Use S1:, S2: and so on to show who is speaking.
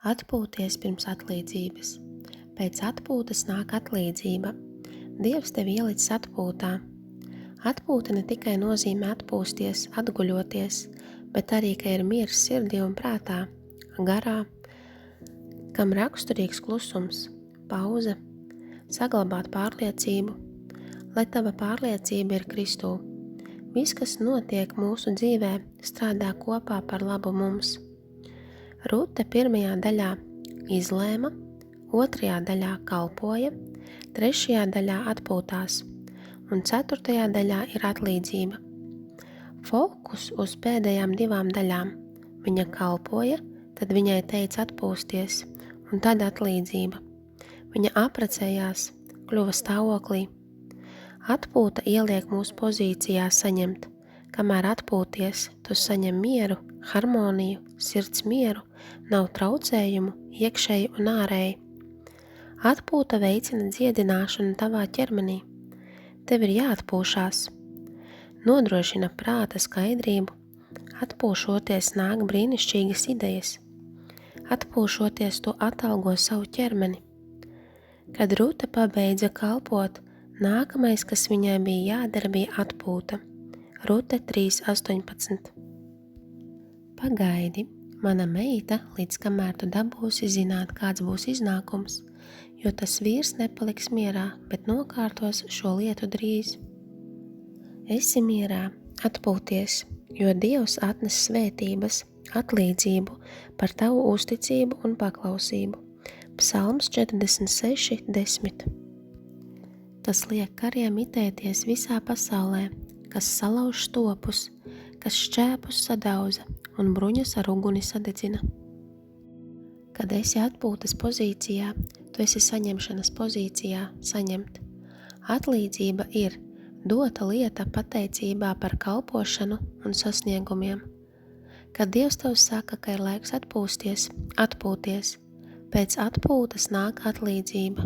S1: Atpūties pirms atlīdzības. Pēc atpūtas nāk atlīdzība. Dievs tevi ielicis atpūtā. Atpūta ne tikai nozīmē atpūsties, atguļoties, bet arī, ka ir miers sirdī un prātā, garā, kam raksturīgs klusums, pauze, saglabāt pārliecību, lai tava pārliecība ir Kristū. Viss, kas notiek mūsu dzīvē, strādā kopā par labu mums. Rute pirmajā daļā izlēma, otrajā daļā kalpoja, trešajā daļā atpūtās, un ceturtajā daļā ir atlīdzība. Fokus uz pēdējām divām daļām. Viņa kalpoja, tad viņai teica atpūsties, un tad atlīdzība. Viņa apprecējās, kļuva stāvoklī. Atpūta ieliek mūsu pozīcijā saņemt. Kamēr atpūties, tu saņem mieru, harmoniju, sirds mieru, nav traucējumu, iekšēji un ārēji. Atpūta veicina dziedināšanu tavā ķermenī. Tev ir jāatpūšās. Nodrošina prāta skaidrību. Atpūšoties nāk brīnišķīgas idejas. Atpūšoties tu atalgo savu ķermeni. Kad Ruta pabeidza kalpot, nākamais, kas viņai bija jādara, bija atpūta. Rute 3.18. Pagaidi, mana meita, līdz kamēr tu dabūsi zināt, kāds būs iznākums, jo tas vīrs nepaliks mierā, bet nokārtos šo lietu drīz. Esi mierā, atpūties, jo Dievs atnes svētības, atlīdzību par tavu uzticību un paklausību. Psalms 46.10. Tas liek kariem mitēties visā pasaulē, kas salauž stopus, kas šķēpus sadauza un bruņas ar uguni sadedzina. Kad esi atpūtas pozīcijā, tu esi saņemšanas pozīcijā saņemt. Atlīdzība ir dota lieta pateicībā par kalpošanu un sasniegumiem. Kad Dievs tev saka, ka ir laiks atpūsties, atpūties, pēc atpūtas nāk atlīdzība.